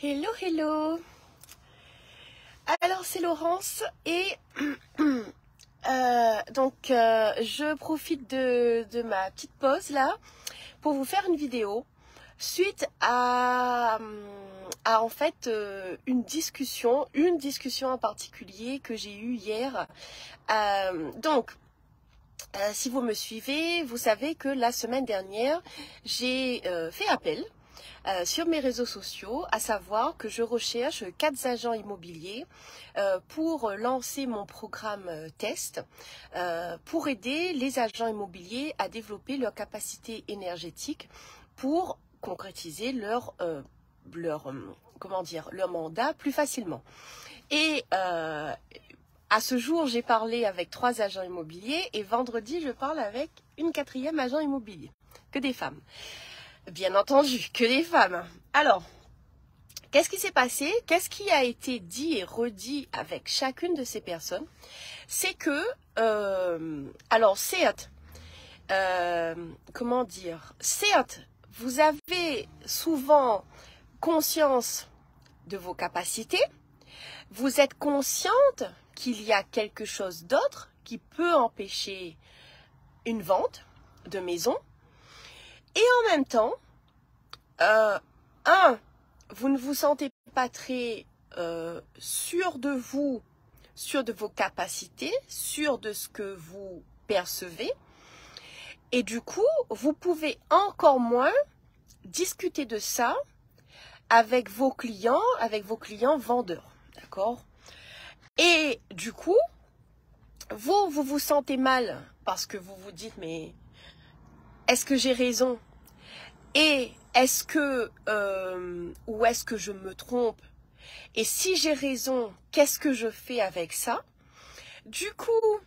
Hello, hello. Alors, c'est Laurence et je profite de ma petite pause là pour vous faire une vidéo suite à en fait une discussion en particulier que j'ai eue hier. Si vous me suivez, vous savez que la semaine dernière, j'ai fait appel sur mes réseaux sociaux, à savoir que je recherche 4 agents immobiliers pour lancer mon programme test pour aider les agents immobiliers à développer leur capacité énergétique pour concrétiser leur mandat plus facilement. Et à ce jour, j'ai parlé avec 3 agents immobiliers et vendredi, je parle avec une 4e agent immobilier, que des femmes. Bien entendu, que des femmes. Alors, qu'est-ce qui s'est passé? Qu'est-ce qui a été dit et redit avec chacune de ces personnes? C'est que, alors certes, certes, vous avez souvent conscience de vos capacités, vous êtes consciente qu'il y a quelque chose d'autre qui peut empêcher une vente de maison. Et en même temps, vous ne vous sentez pas très sûr de vous, sûr de vos capacités, sûr de ce que vous percevez. Et du coup, vous pouvez encore moins discuter de ça avec vos clients vendeurs. D'accord? Et du coup, vous vous sentez mal parce que vous vous dites, mais est-ce que j'ai raison? Et est-ce que, ou est-ce que je me trompe? Et si j'ai raison, qu'est-ce que je fais avec ça? Du coup,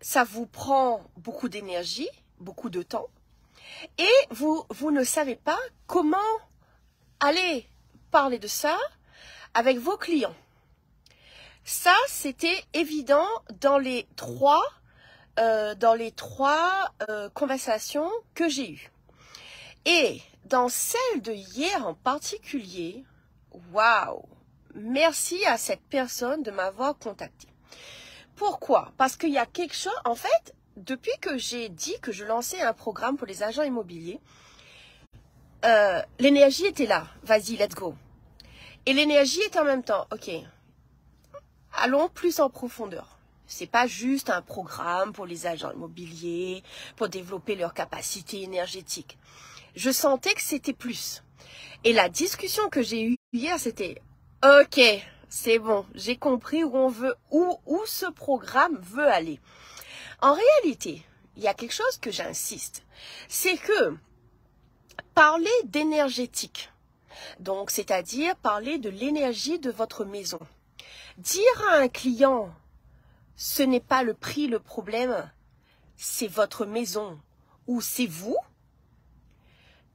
ça vous prend beaucoup d'énergie, beaucoup de temps. Et vous ne savez pas comment aller parler de ça avec vos clients. Ça, c'était évident dans les trois conversations que j'ai eues. Et dans celle de hier en particulier, waouh, merci à cette personne de m'avoir contacté. Pourquoi? Parce qu'il y a quelque chose, en fait, depuis que j'ai dit que je lançais un programme pour les agents immobiliers, l'énergie était là, vas-y, let's go. Et l'énergie est en même temps, ok, allons plus en profondeur. C'est pas juste un programme pour les agents immobiliers, pour développer leur capacité énergétique. Je sentais que c'était plus. Et la discussion que j'ai eue hier, c'était ok, c'est bon, j'ai compris où ce programme veut aller. En réalité, il y a quelque chose que j'insiste, c'est que parler d'énergétique, donc c'est-à-dire parler de l'énergie de votre maison. Dire à un client, ce n'est pas le prix le problème, c'est votre maison ou c'est vous.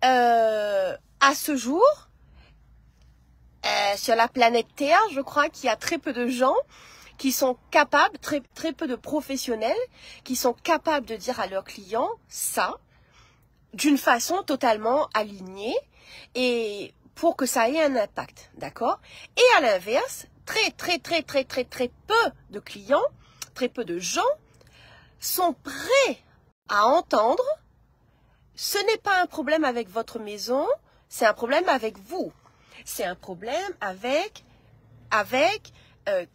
À ce jour, sur la planète Terre, je crois qu'il y a très peu de gens qui sont capables, très peu de professionnels, qui sont capables de dire à leurs clients ça, d'une façon totalement alignée et pour que ça ait un impact, d'accord? Et à l'inverse, très peu de clients, très peu de gens sont prêts à entendre. Ce n'est pas un problème avec votre maison, c'est un problème avec vous. C'est un problème avec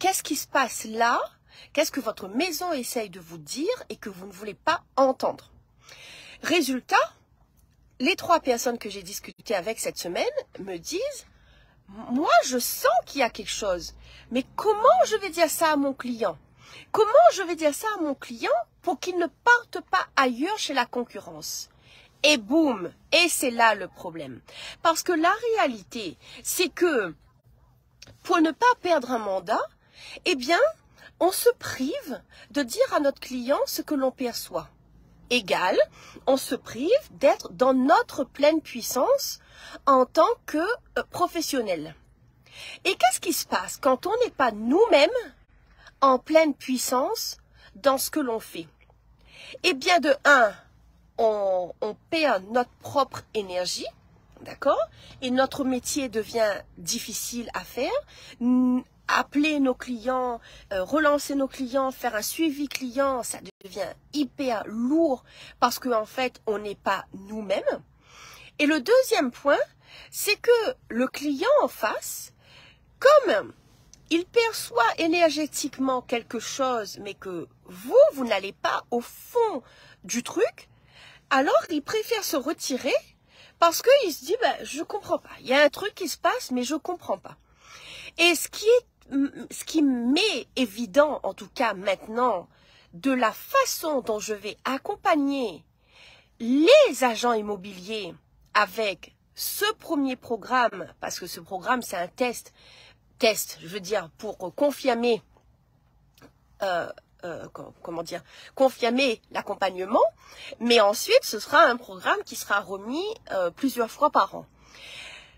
qu'est-ce qui se passe là, qu'est-ce que votre maison essaye de vous dire et que vous ne voulez pas entendre. Résultat, les 3 personnes que j'ai discuté avec cette semaine me disent, moi je sens qu'il y a quelque chose, mais comment je vais dire ça à mon client? Comment je vais dire ça à mon client pour qu'il ne parte pas ailleurs chez la concurrence? Et boum, et c'est là le problème. Parce que la réalité, c'est que pour ne pas perdre un mandat, eh bien, on se prive de dire à notre client ce que l'on perçoit. Égal, on se prive d'être dans notre pleine puissance en tant que professionnel. Et qu'est-ce qui se passe quand on n'est pas nous-mêmes en pleine puissance dans ce que l'on fait? Eh bien, de un, on perd notre propre énergie, d'accord? Et notre métier devient difficile à faire. Appeler nos clients, relancer nos clients, faire un suivi client, ça devient hyper lourd parce qu'en fait, on n'est pas nous-mêmes. Et le deuxième point, c'est que le client en face, comme il perçoit énergétiquement quelque chose, mais que vous n'allez pas au fond du truc, alors il préfère se retirer parce qu'il se dit, je comprends pas. Il y a un truc qui se passe, mais je comprends pas. Et ce qui m'est évident, en tout cas maintenant, de la façon dont je vais accompagner les agents immobiliers avec ce premier programme, parce que ce programme, c'est un test, je veux dire, pour confirmer, confirmer l'accompagnement, mais ensuite, ce sera un programme qui sera remis plusieurs fois par an.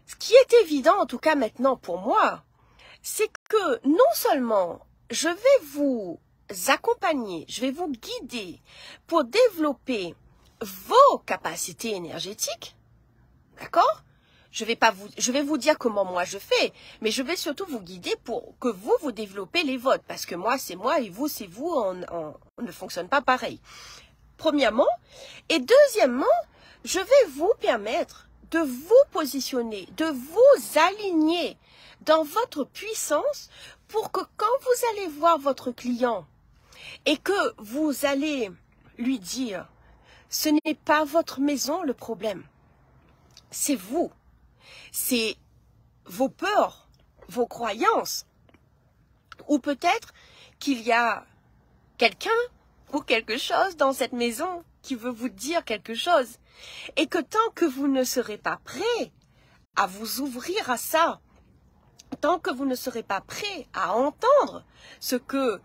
Ce qui est évident, en tout cas maintenant pour moi, c'est que non seulement je vais vous accompagner, je vais vous guider pour développer vos capacités énergétiques, d'accord? Je vais vous dire comment moi je fais, mais je vais surtout vous guider pour que vous développez les vôtres, parce que moi c'est moi et vous c'est vous, on ne fonctionne pas pareil. Premièrement, et deuxièmement, je vais vous permettre de vous positionner, de vous aligner dans votre puissance pour que quand vous allez voir votre client et que vous allez lui dire, ce n'est pas votre maison le problème, c'est vous. C'est vos peurs, vos croyances, ou peut-être qu'il y a quelqu'un ou quelque chose dans cette maison qui veut vous dire quelque chose, et que tant que vous ne serez pas prêt à vous ouvrir à ça, tant que vous ne serez pas prêt à entendre ce que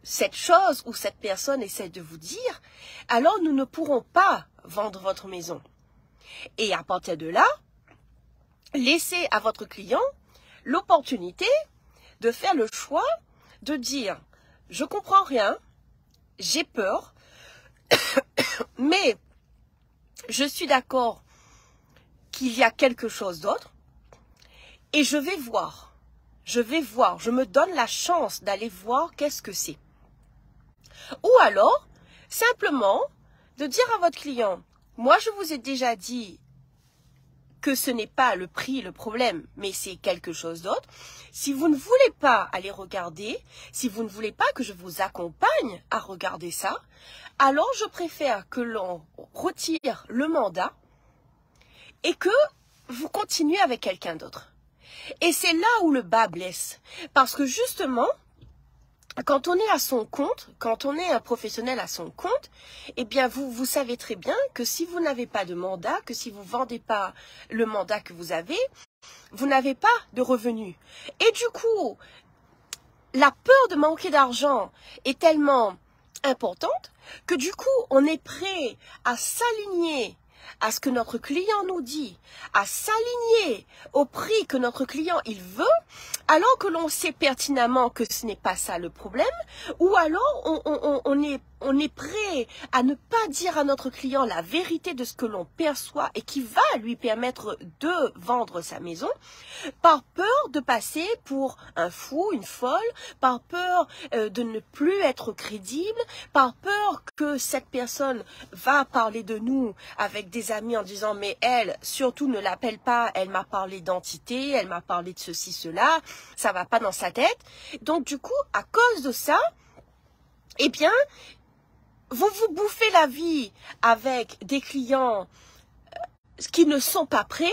cette chose ou cette personne essaie de vous dire, alors nous ne pourrons pas vendre votre maison. Et à partir de là, laissez à votre client l'opportunité de faire le choix de dire « je comprends rien, j'ai peur, mais je suis d'accord qu'il y a quelque chose d'autre et je vais voir, je me donne la chance d'aller voir qu'est-ce que c'est. » Ou alors, simplement, de dire à votre client « moi je vous ai déjà dit que ce n'est pas le prix le problème, mais c'est quelque chose d'autre. Si vous ne voulez pas aller regarder, si vous ne voulez pas que je vous accompagne à regarder ça, alors je préfère que l'on retire le mandat et que vous continuez avec quelqu'un d'autre. » Et c'est là où le bas blesse. Parce que justement, quand on est à son compte, quand on est un professionnel à son compte, eh bien vous savez très bien que si vous n'avez pas de mandat, que si vous ne vendez pas le mandat que vous avez, vous n'avez pas de revenus. Et du coup, la peur de manquer d'argent est tellement importante que du coup, on est prêt à s'aligner à ce que notre client nous dit, à s'aligner au prix que notre client il veut, alors que l'on sait pertinemment que ce n'est pas ça le problème, ou alors on est prêt à ne pas dire à notre client la vérité de ce que l'on perçoit et qui va lui permettre de vendre sa maison, par peur de passer pour un fou, une folle, par peur de ne plus être crédible, par peur que cette personne va parler de nous avec des amis en disant mais elle, surtout ne l'appelle pas, elle m'a parlé d'entité, elle m'a parlé de ceci, cela, ça va pas dans sa tête. Donc du coup, à cause de ça, eh bien, vous vous bouffez la vie avec des clients qui ne sont pas prêts,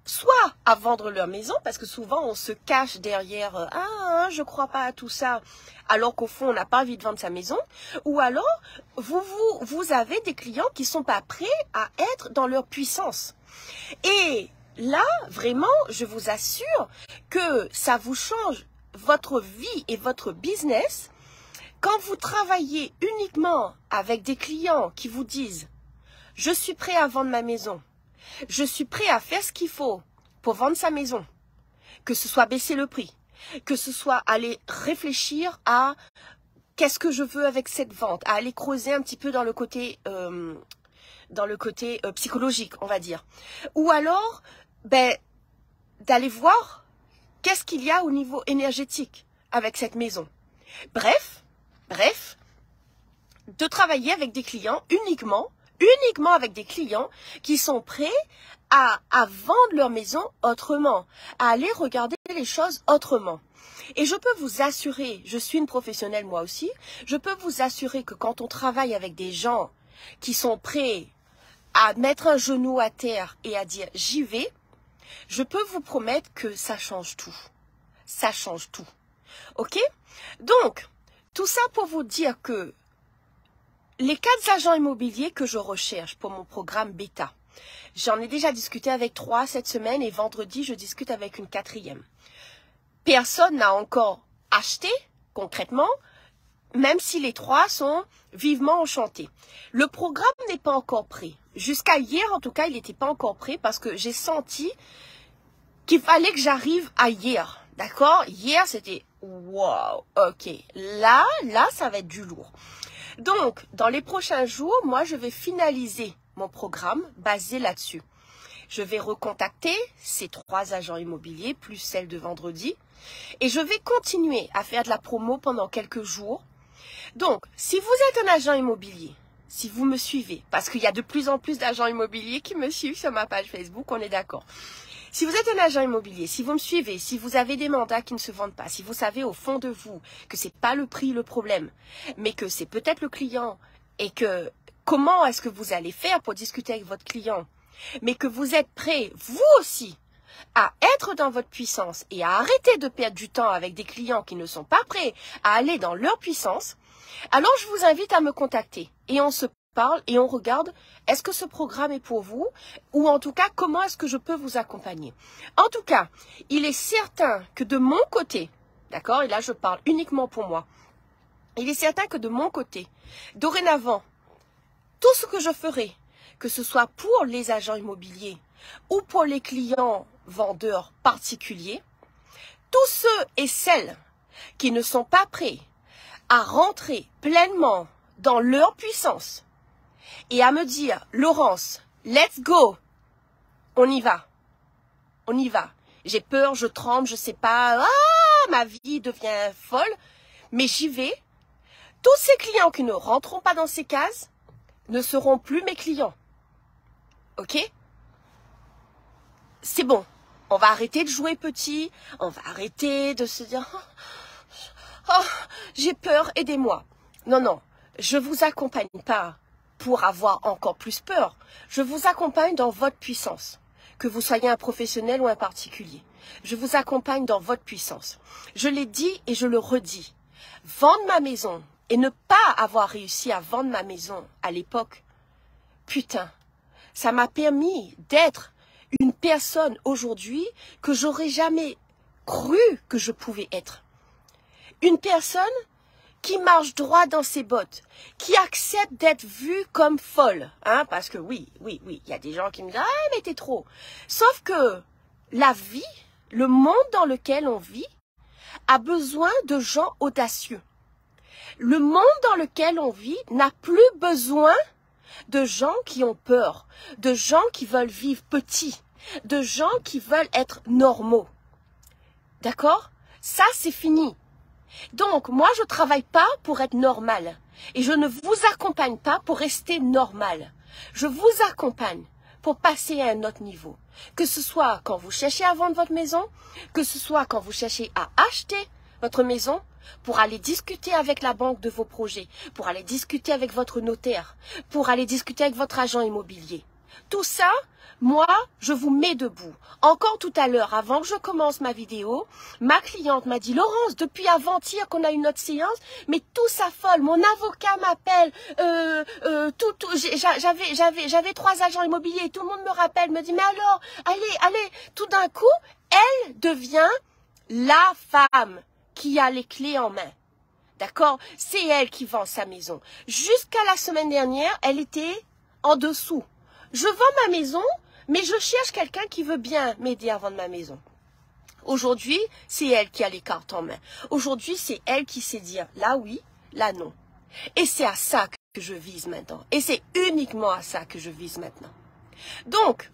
soit à vendre leur maison, parce que souvent on se cache derrière « Ah, je crois pas à tout ça », alors qu'au fond on n'a pas envie de vendre sa maison, ou alors vous avez des clients qui sont pas prêts à être dans leur puissance. Et là, vraiment, je vous assure que ça vous change votre vie et votre business quand vous travaillez uniquement avec des clients qui vous disent « Je suis prêt à vendre ma maison ». Je suis prêt à faire ce qu'il faut pour vendre sa maison, que ce soit baisser le prix, que ce soit aller réfléchir à qu'est-ce que je veux avec cette vente, à aller creuser un petit peu dans le côté psychologique, on va dire. Ou alors d'aller voir qu'est-ce qu'il y a au niveau énergétique avec cette maison. Bref, de travailler avec des clients uniquement avec des clients qui sont prêts à vendre leur maison autrement, à aller regarder les choses autrement. Et je peux vous assurer, je suis une professionnelle moi aussi, je peux vous assurer que quand on travaille avec des gens qui sont prêts à mettre un genou à terre et à dire j'y vais, je peux vous promettre que ça change tout. Ça change tout. Ok? Donc, tout ça pour vous dire que les 4 agents immobiliers que je recherche pour mon programme bêta, j'en ai déjà discuté avec 3 cette semaine et vendredi, je discute avec une 4e. Personne n'a encore acheté concrètement, même si les 3 sont vivement enchantés. Le programme n'est pas encore prêt. Jusqu'à hier, en tout cas, il n'était pas encore prêt parce que j'ai senti qu'il fallait que j'arrive à hier. D'accord? Hier, c'était wow, ok. Là, ça va être du lourd. Donc, dans les prochains jours, moi, je vais finaliser mon programme basé là-dessus. Je vais recontacter ces 3 agents immobiliers, plus celle de vendredi. Et je vais continuer à faire de la promo pendant quelques jours. Donc, si vous êtes un agent immobilier, si vous me suivez, parce qu'il y a de plus en plus d'agents immobiliers qui me suivent sur ma page Facebook, on est d'accord. Si vous êtes un agent immobilier, si vous me suivez, si vous avez des mandats qui ne se vendent pas, si vous savez au fond de vous que c'est pas le prix le problème, mais que c'est peut-être le client et que comment est-ce que vous allez faire pour discuter avec votre client, mais que vous êtes prêt, vous aussi, à être dans votre puissance et à arrêter de perdre du temps avec des clients qui ne sont pas prêts à aller dans leur puissance, alors je vous invite à me contacter et on se parle et on regarde est-ce que ce programme est pour vous ou en tout cas comment est-ce que je peux vous accompagner. En tout cas, il est certain que de mon côté, d'accord, et là je parle uniquement pour moi, il est certain que de mon côté, dorénavant, tout ce que je ferai, que ce soit pour les agents immobiliers ou pour les clients vendeurs particuliers, tous ceux et celles qui ne sont pas prêts à rentrer pleinement dans leur puissance et à me dire, Laurence, let's go, on y va, j'ai peur, je tremble, je sais pas, ma vie devient folle, mais j'y vais. Tous ces clients qui ne rentreront pas dans ces cases ne seront plus mes clients. Ok? C'est bon. On va arrêter de jouer petit. On va arrêter de se dire oh, j'ai peur, aidez-moi. Non. Je vous accompagne pas pour avoir encore plus peur. Je vous accompagne dans votre puissance. Que vous soyez un professionnel ou un particulier. Je vous accompagne dans votre puissance. Je l'ai dit et je le redis. Vendre ma maison et ne pas avoir réussi à vendre ma maison à l'époque, putain, ça m'a permis d'être une personne aujourd'hui que j'aurais jamais cru que je pouvais être. Une personne qui marche droit dans ses bottes, qui accepte d'être vue comme folle. Hein, parce que oui, il y a des gens qui me disent « Ah, mais t'es trop ». Sauf que la vie, le monde dans lequel on vit, a besoin de gens audacieux. Le monde dans lequel on vit n'a plus besoin de gens qui ont peur, de gens qui veulent vivre petit, de gens qui veulent être normaux. D'accord? Ça, c'est fini. Donc, moi, je ne travaille pas pour être normal. Et je ne vous accompagne pas pour rester normal. Je vous accompagne pour passer à un autre niveau. Que ce soit quand vous cherchez à vendre votre maison, que ce soit quand vous cherchez à acheter votre maison, pour aller discuter avec la banque de vos projets, pour aller discuter avec votre notaire, pour aller discuter avec votre agent immobilier. Tout ça, moi, je vous mets debout. Encore tout à l'heure, avant que je commence ma vidéo, ma cliente m'a dit « Laurence, depuis avant-hier qu'on a eu notre séance, mais tout s'affole, mon avocat m'appelle, j'avais 3 agents immobiliers, et tout le monde me rappelle, me dit « Mais alors, allez, tout d'un coup, elle devient la femme qui a les clés en main. D'accord? C'est elle qui vend sa maison. Jusqu'à la semaine dernière, elle était en dessous. Je vends ma maison, mais je cherche quelqu'un qui veut bien m'aider à vendre ma maison. Aujourd'hui, c'est elle qui a les cartes en main. Aujourd'hui, c'est elle qui sait dire là oui, là non. Et c'est à ça que je vise maintenant. Et c'est uniquement à ça que je vise maintenant. Donc,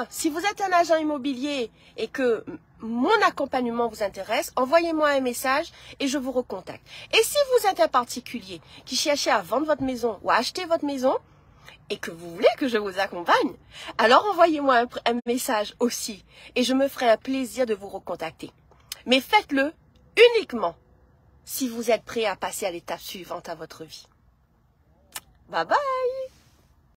si vous êtes un agent immobilier et que mon accompagnement vous intéresse, envoyez-moi un message et je vous recontacte. Et si vous êtes un particulier qui cherchez à vendre votre maison ou à acheter votre maison et que vous voulez que je vous accompagne, alors envoyez-moi un message aussi et je me ferai un plaisir de vous recontacter. Mais faites-le uniquement si vous êtes prêt à passer à l'étape suivante à votre vie. Bye bye!